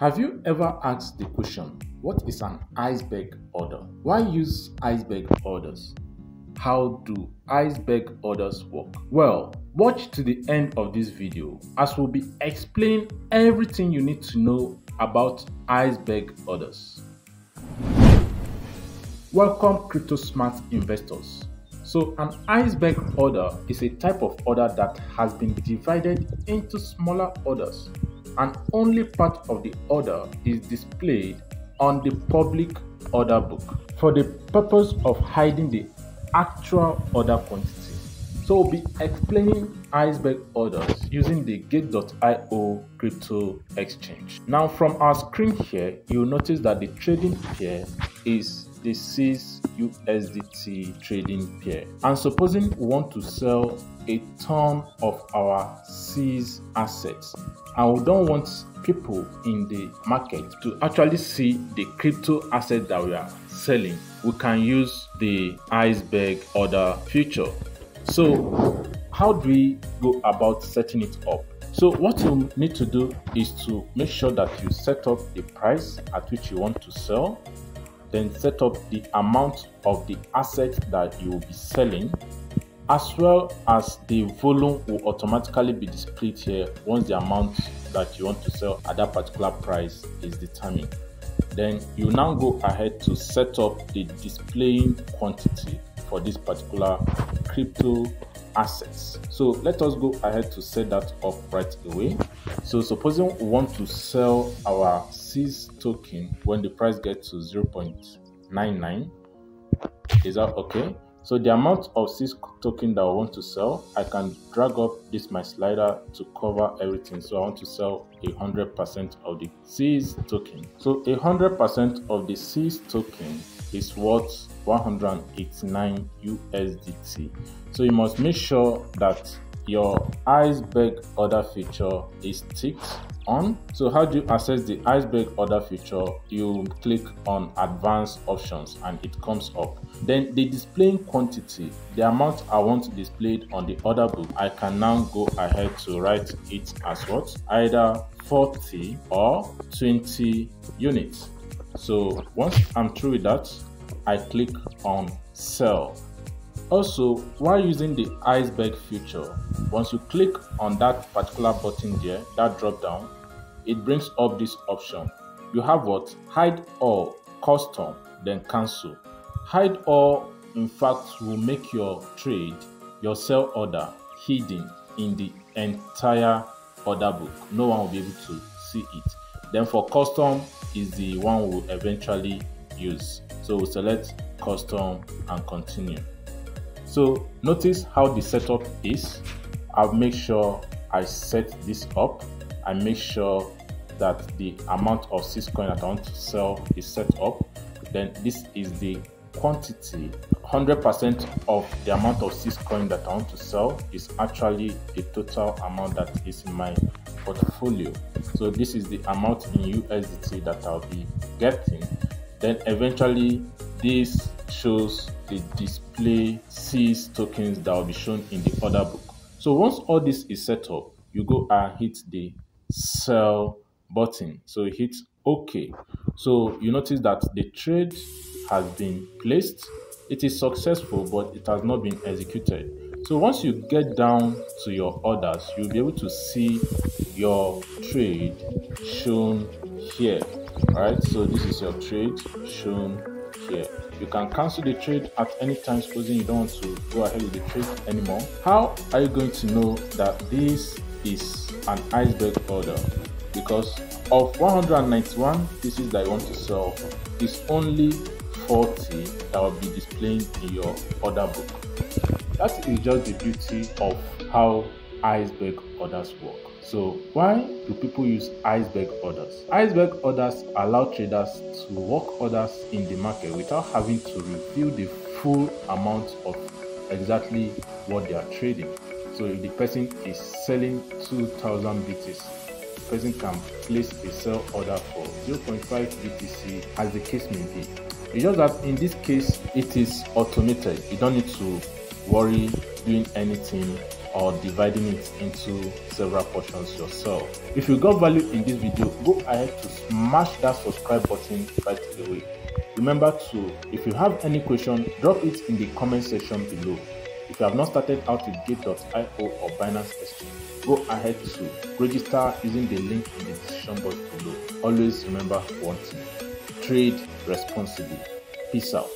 Have you ever asked the question, what is an iceberg order? Why use iceberg orders? How do iceberg orders work? Well, watch to the end of this video as we'll be explaining everything you need to know about iceberg orders. Welcome crypto smart investors. So an iceberg order is a type of order that has been divided into smaller orders, and only part of the order is displayed on the public order book for the purpose of hiding the actual order quantity. So we'll be explaining iceberg orders using the Gate.io crypto exchange. Now from our screen here, you'll notice that the trading pair is the SEES USDT trading pair. And supposing we want to sell a ton of our SEES assets, and we don't want people in the market to actually see the crypto asset that we are selling, we can use the iceberg order feature. So how do we go about setting it up? So what you need to do is to make sure that you set up the price at which you want to sell, then set up the amount of the asset that you will be selling, as well as the volume will automatically be displayed here once the amount that you want to sell at that particular price is determined. Then you now go ahead to set up the displaying quantity for this particular crypto assets. So let us go ahead to set that up right away. So supposing we want to sell our SEES token when the price gets to 0.99, is that okay? So the amount of SEES token that I want to sell, I can drag up this my slider to cover everything. So I want to sell 100% of the SEES token. So 100% of the SEES token is worth 189 USDT. So you must make sure that your iceberg order feature is ticked on. So how do you access the iceberg order feature? You click on advanced options and it comes up. Then the displaying quantity, the amount I want displayed on the order book, I can now go ahead to write it as what? Either 40 or 20 units. So once I'm through with that, I click on sell. Also, while using the iceberg feature, once you click on that particular button there, that drop down, it brings up this option. You have what? Hide all, custom, then cancel. Hide all, in fact, will make your trade, your sell order, hidden in the entire order book. No one will be able to see it. Then for custom is the one we'll eventually use. So we'll select custom and continue. So notice how the setup is. I'll make sure I set this up. I make sure that the amount of SEES coin that I want to sell is set up. Then this is the quantity. 100% of the amount of SEES coin that I want to sell is actually the total amount that is in my portfolio. So this is the amount in USDT that I'll be getting. Then eventually this shows the display SEES tokens that will be shown in the order book. So once all this is set up, you go and hit the sell button. So hit OK. So you notice that the trade has been placed. It is successful, but it has not been executed. So once you get down to your orders, you'll be able to see your trade shown here. Alright, so this is your trade shown here. You can cancel the trade at any time, supposing you don't want to go ahead with the trade anymore. How are you going to know that this is an iceberg order? Because of 191 pieces that you want to sell, it's only 40 that will be displaying in your order book. That is just the beauty of how iceberg orders work. So why do people use iceberg orders? Iceberg orders allow traders to work orders in the market without having to reveal the full amount of exactly what they are trading. So if the person is selling 2,000 BTC, the person can place a sell order for 0.5 BTC as the case may be. It's just that in this case, it is automated. You don't need to worry doing anything or dividing it into several portions yourself. If you got value in this video, go ahead to smash that subscribe button right away. Remember to, if you have any question, drop it in the comment section below. If you have not started out with Gate.io or Binance Exchange, go ahead to register using the link in the description box below. Always remember one thing: trade responsibly. Peace out.